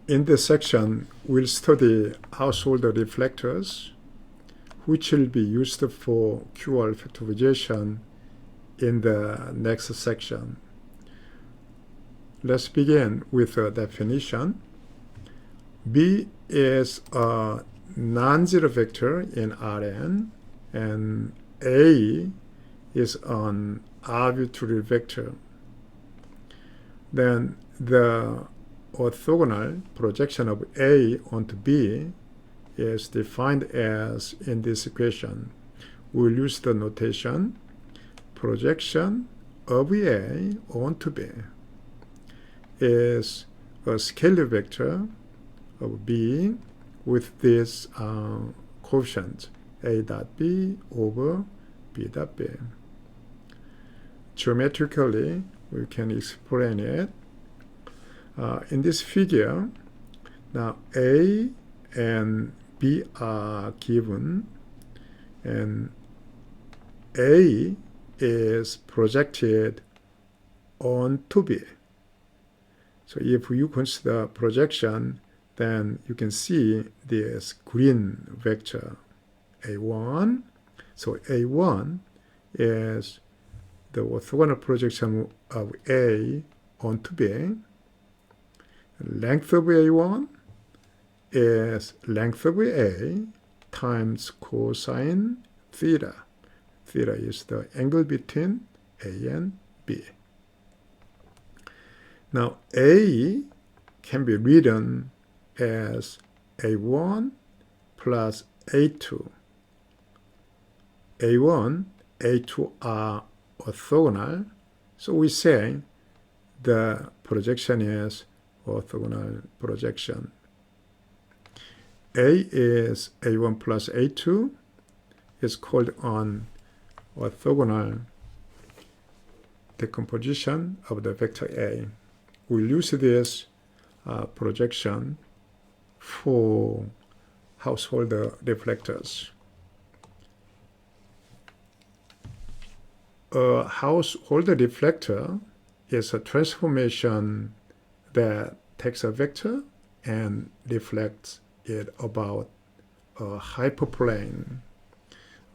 In this section, we'll study household reflectors, which will be used for QR factorization in the next section. Let's begin with a definition. B is a non-zero vector in Rn, and A is an arbitrary vector. Then the orthogonal projection of A onto B is defined as in this equation. We'll use the notation projection of A onto B is a scalar vector of B with this coefficient A dot B over B dot B. Geometrically, we can explain it. In this figure, now A and B are given, and A is projected onto B. So if you consider projection, then you can see this green vector A1. So A1 is the orthogonal projection of A onto B. Length of A1 is length of A times cosine theta. Theta is the angle between A and B. Now A can be written as A1 plus A2. A1, A2 are orthogonal, so we say the projection is orthogonal projection. A is A1 plus A2 is called an orthogonal decomposition of the vector A. We'll use this projection for household reflectors. A household reflector is a transformation that takes a vector and reflects it about a hyperplane.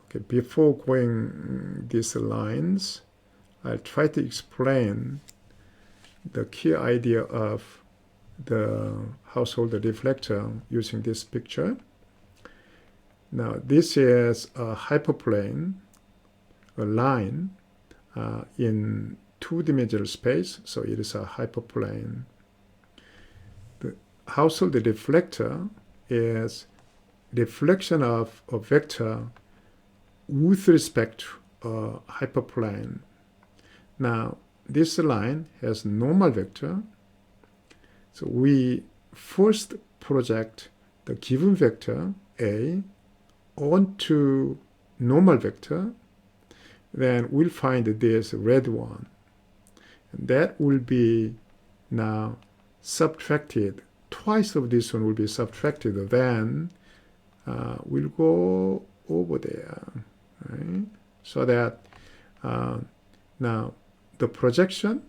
Okay, before going these lines, I'll try to explain the key idea of the household reflector using this picture. Now, this is a hyperplane, a line in two-dimensional space, so it is a hyperplane. The household reflector is reflection of a vector with respect to a hyperplane. Now, this line has normal vector, so we first project the given vector A onto normal vector, then we'll find this red one. And that will be now subtracted. Twice of this one will be subtracted. Then we'll go over there, right? So that now the projection,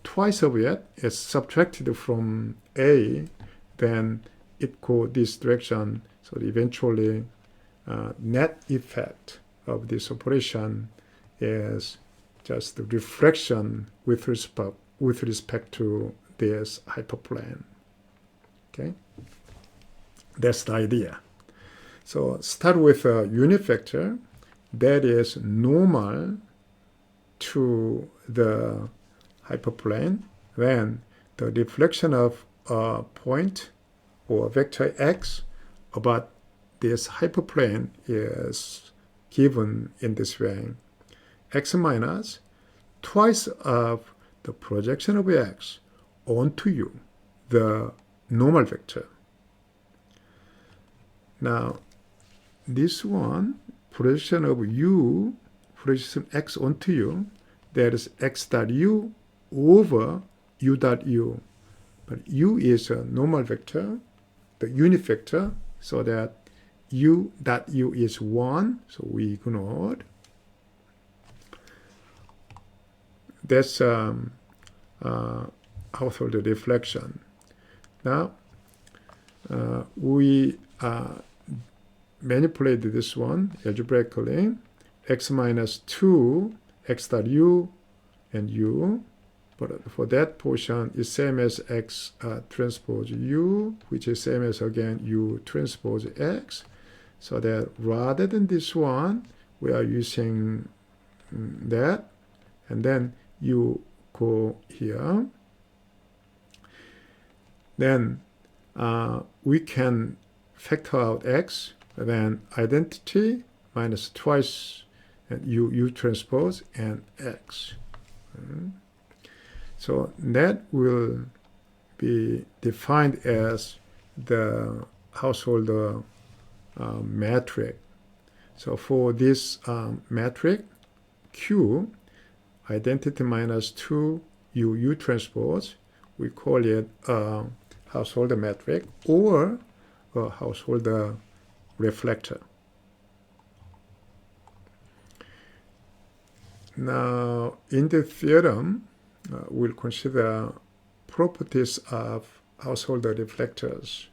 twice of it is subtracted from A, then it goes this direction. So eventually net effect of this operation is just the reflection with respect to this hyperplane. Okay, that's the idea. So start with a unit vector that is normal to the hyperplane. Then the reflection of a point or vector x about this hyperplane is given in this way. X minus twice of the projection of x onto u, the normal vector. Now, this one, projection of u, projection x onto u, that is x dot u over u dot u. But u is a normal vector, the unit vector, so that u dot u is 1, so we ignored. That's household reflection. Now, we manipulate this one algebraically. X minus 2, x dot u, and u. But for that portion, is same as x transpose u, which is same as, again, u transpose x. So that rather than this one, we are using that. And then you go here. Then we can factor out x, then identity minus twice and u transpose and x. So that will be defined as the householder metric. So for this metric, Q, identity minus 2 u transpose, we call it a householder metric or a householder reflector. Now, in the theorem, we'll consider properties of householder reflectors.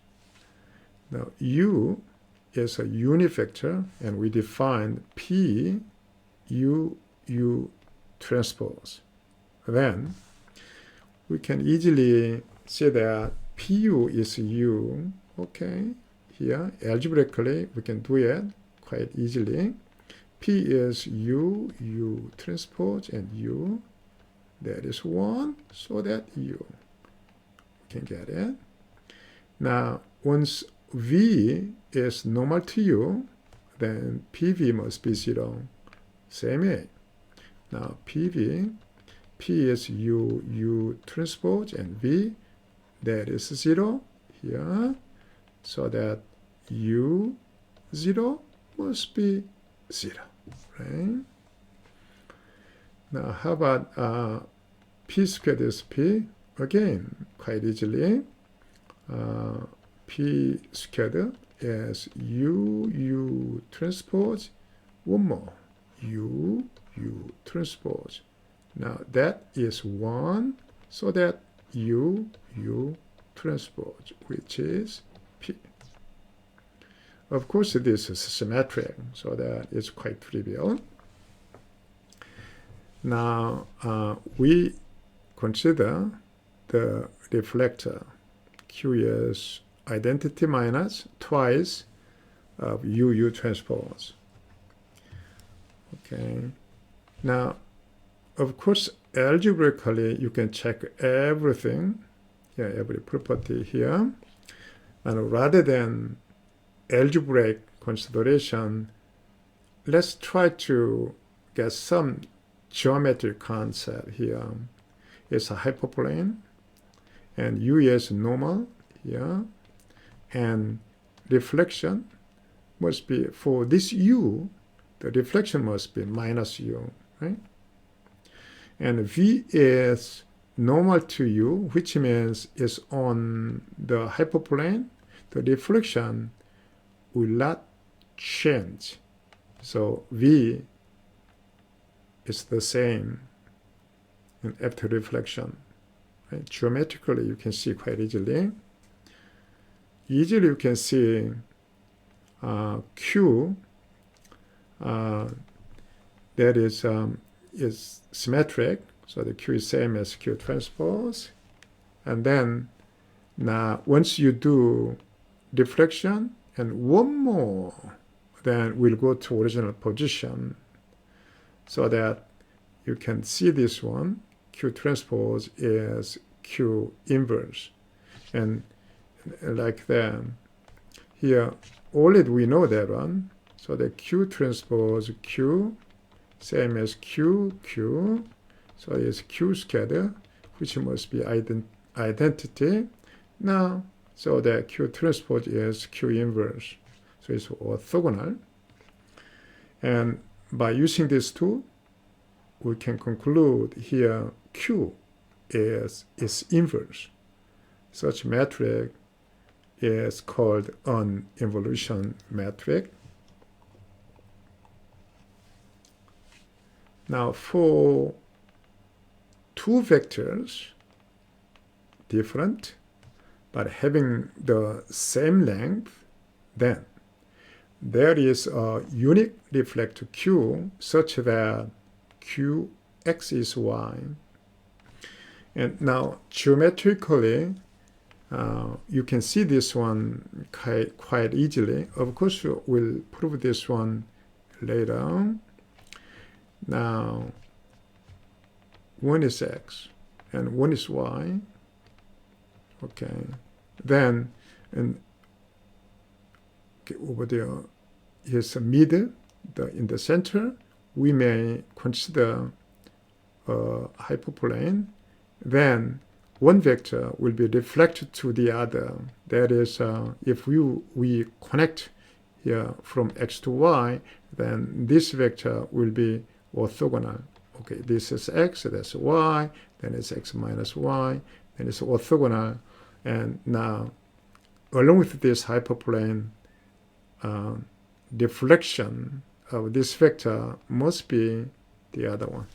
Now, U is a unit vector, and we define P, U transpose. Then, we can easily say that PU is U. Okay, here, algebraically, we can do it quite easily. P is U transpose, and U. That is 1, so that U. We can get it. Now, once V is normal to U, then PV must be 0. Same way. Now, PV, P is U transpose, and V, that is 0 here. So that U 0 must be 0. Right? Now, how about P squared is P? Again, quite easily. P squared is U transpose. One more. U transpose. Now, that is 1, so that U transpose, which is P. Of course, this is symmetric, so that is quite trivial. Now, we consider the reflector. Q is identity minus twice of U transpose. Okay. Now, of course, algebraically, you can check everything, every property here. And rather than algebraic consideration, let's try to get some geometric concept here. It's a hyperplane, and U is normal here, and reflection must be, for this U, the reflection must be minus U, right? And V is normal to U, which means it's on the hyperplane. The reflection will not change. So V is the same after reflection. Right? Geometrically, you can see quite easily. Easily, you can see Q that is symmetric. So the Q is same as Q transpose. And then now, once you do deflection and one more, then we'll go to original position so that you can see this one. Q transpose is Q inverse. And like that, here, only we know that one. So the Q transpose Q, same as Q. So it's Q scatter, which must be identity. Now, so the Q transpose is Q inverse. So it's orthogonal. And by using these two, we can conclude here Q is inverse. Such metric is called an involution metric. Now, for two vectors, different, but having the same length, then there is a unique reflector Q such that Qx is y. And now geometrically, you can see this one quite easily. Of course, we'll prove this one later. Now, one is x and one is y. Okay. Then, and over there, here's a middle, in the center. We may consider a hyperplane. Then one vector will be reflected to the other. That is, if we connect here from x to y, then this vector will be orthogonal. Okay, this is x, that's y, then it's x minus y, then it's orthogonal. And now, along with this hyperplane, deflection of this vector must be the other one,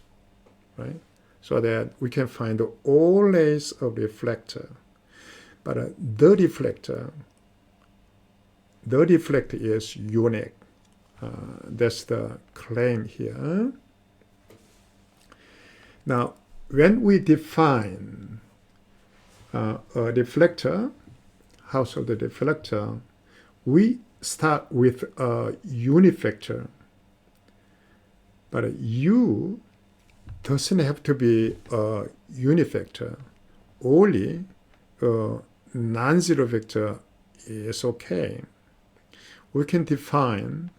right? So that we can find all rays of reflector. But the reflector is unique. That's the claim here. Now, when we define a reflector, household reflector, we start with a unit vector. But U doesn't have to be a unit vector. Only a non-zero vector is okay. We can define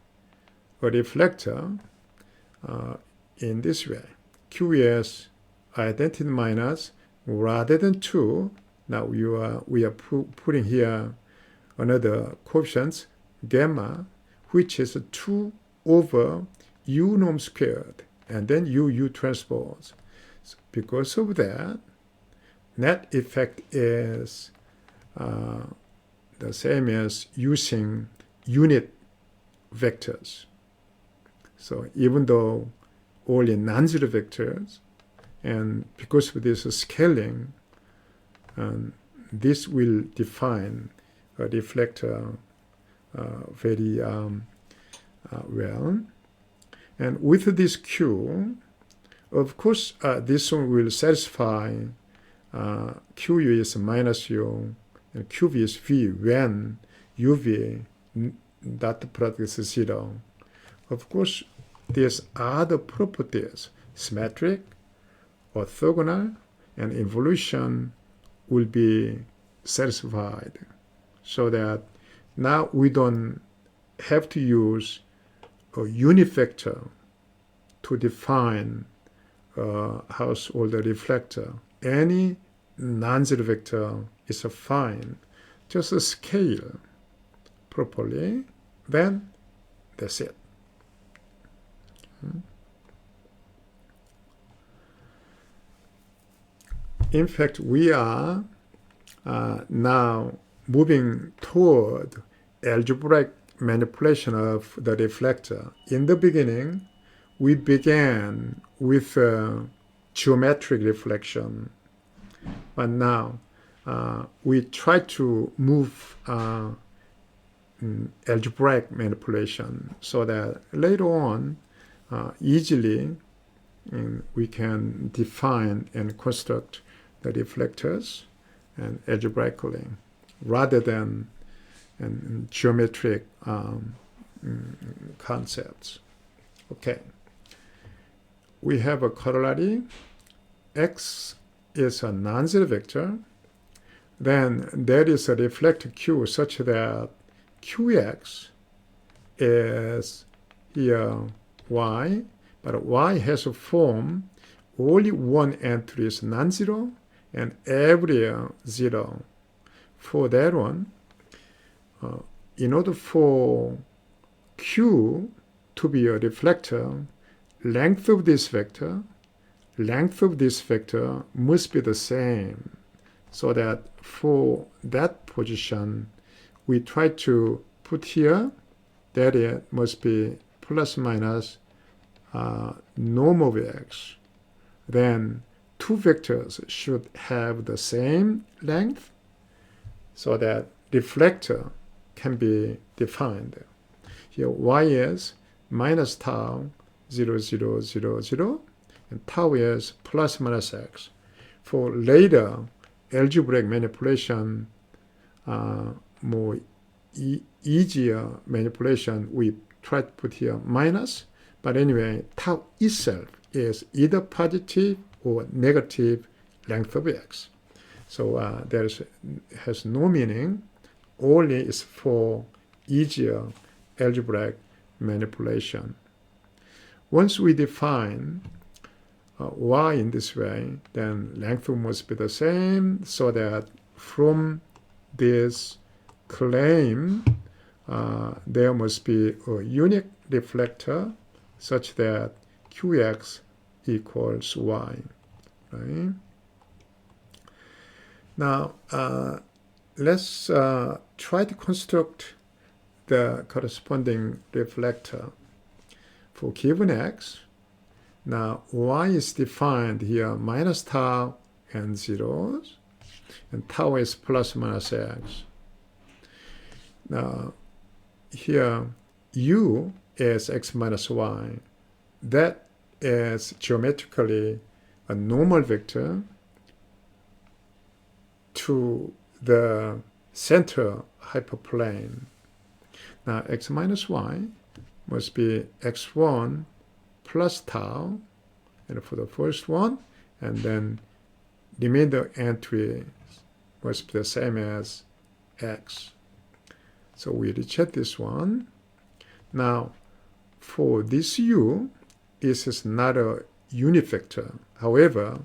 a reflector in this way. Q is identity minus rather than 2. Now we are putting here another coefficient, gamma, which is 2 over U norm squared, and then U transpose. So because of that, net effect is the same as using unit vectors. So even though only non-zero vectors, and because of this scaling, this will define a reflector very well. And with this Q, of course, this one will satisfy QU is minus U and QV is V when UV dot product is 0. Of course, there's other properties, symmetric, orthogonal, and involution will be satisfied. So that now we don't have to use a unit vector to define a household reflector. Any non-zero vector is fine. Just scale properly, then that's it. In fact, we are now moving toward algebraic manipulation of the reflector. In the beginning, we began with geometric reflection, but now we try to move algebraic manipulation so that later on easily we can define and construct the reflectors and algebraically rather than geometric concepts. Okay. We have a corollary. X is a non-zero vector. Then there is a reflector Q such that Qx is here Y, but Y has a form only one entry is non-zero and every 0. For that one, in order for Q to be a reflector, length of this vector must be the same. So that for that position, we try to put here that it must be plus minus norm of x. Then two vectors should have the same length. so that reflector can be defined. Here y is minus tau 0, 0, 0, 0, and tau is plus minus x. For later algebraic manipulation, more easier manipulation, we try to put here minus, but anyway, tau itself is either positive or negative length of x. So has no meaning, only is for easier algebraic manipulation. Once we define y in this way, then length must be the same, so that from this claim, there must be a unique reflector such that qx equals y. Right? Now, let's try to construct the corresponding reflector for given x. Now, y is defined here minus tau and zeros, and tau is plus minus x. Now, here u is x minus y. That is geometrically a normal vector to the center hyperplane. Now, x minus y must be x1 plus tau, and for the first one, and then remainder entry must be the same as x. So we recheck this one. Now, for this u, this is not a unit vector. However,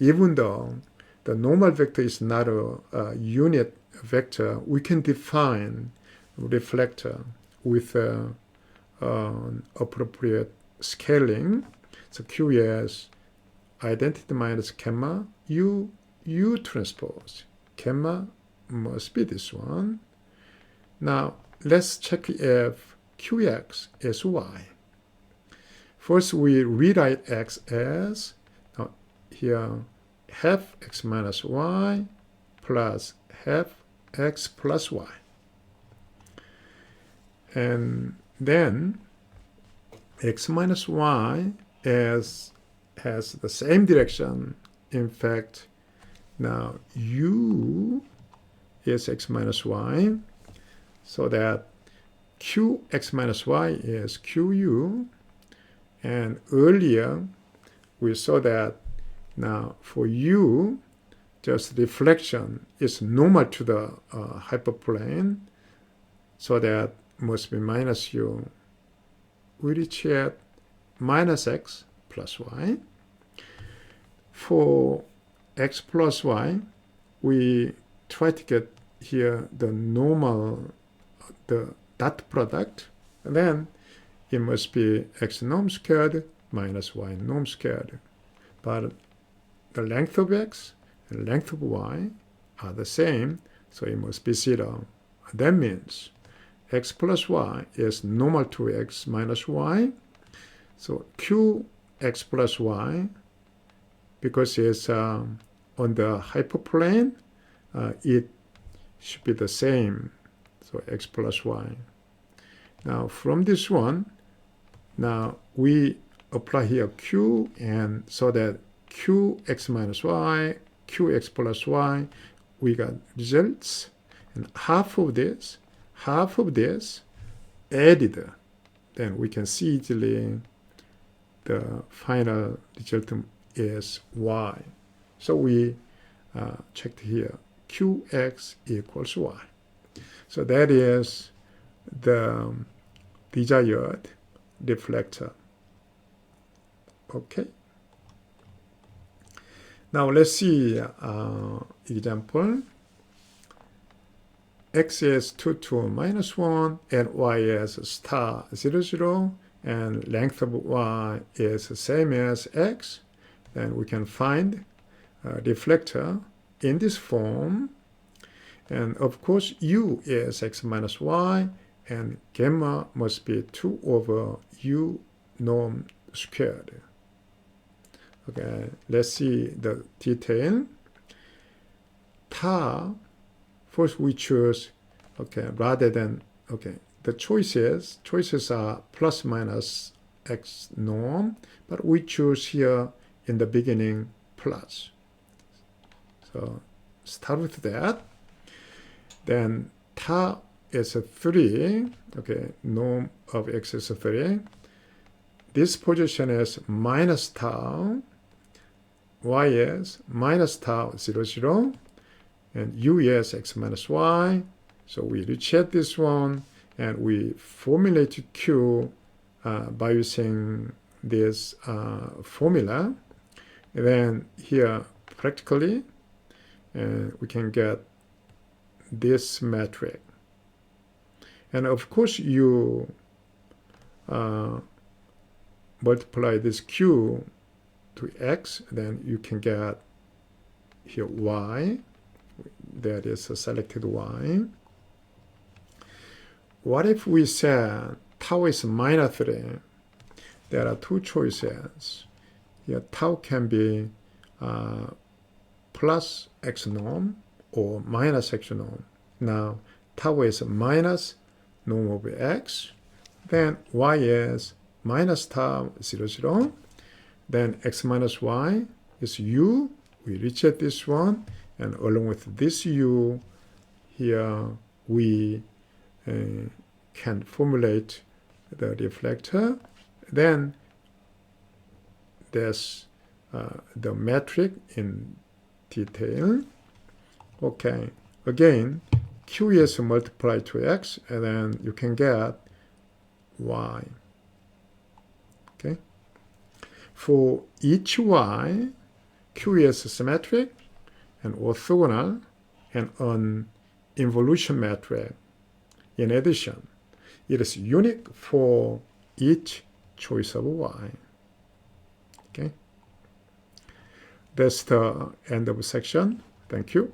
even though the normal vector is not a unit vector, we can define reflector with appropriate scaling. So q is identity minus gamma u transpose. Gamma must be this one. Now, let's check if qx is y. First, we rewrite x as, here, half x minus y plus half x plus y. And then x minus y has the same direction. In fact, now u is x minus y, so that qx minus y is qu, and earlier we saw that now for u, just reflection is normal to the hyperplane, so that must be minus u. We reach at minus x plus y. For x plus y, we try to get here the normal, the dot product, and then it must be x norm squared minus y norm squared. But the length of x and length of y are the same, so it must be 0. That means x plus y is normal to x minus y. So qx plus y, because it's on the hyperplane, it should be the same. So x plus y. Now from this one, now we apply here q, and so that qx minus y, qx plus y, we got results, and half of this added, then we can see easily the final result is y. So we checked here qx equals y. So that is the desired reflector. Okay. Now let's see example. X is 2, 2 minus 1, and y is star 0, 0, and length of y is the same as x. Then we can find a reflector in this form. And of course, u is x minus y, and gamma must be 2 over u norm squared. Okay, let's see the detail. Tau first we choose, okay, rather than, okay, the choices are plus minus x norm, but we choose here in the beginning plus. So start with that. Then tau is 3, okay, norm of x is 3. This position is minus tau, y is minus tau 0, 0, and u is x minus y. So we recheck this one, and we formulate q by using this formula. And then here, practically, we can get this metric. And of course, you multiply this q to x, then you can get here y. That is a selected y. What if we said tau is minus 3? There are two choices. Here, tau can be plus x norm or minus x norm. Now, tau is minus norm of x. Then y is minus tau 0, 0. Then x minus y is u. We recheck this one. And along with this u, here we can formulate the reflector. Then there's the metric in detail. Okay, again, q is multiplied to x, and then you can get y. Okay, for each y, q is symmetric and orthogonal and an involution metric. In addition, it is unique for each choice of y. Okay, that's the end of section. Thank you.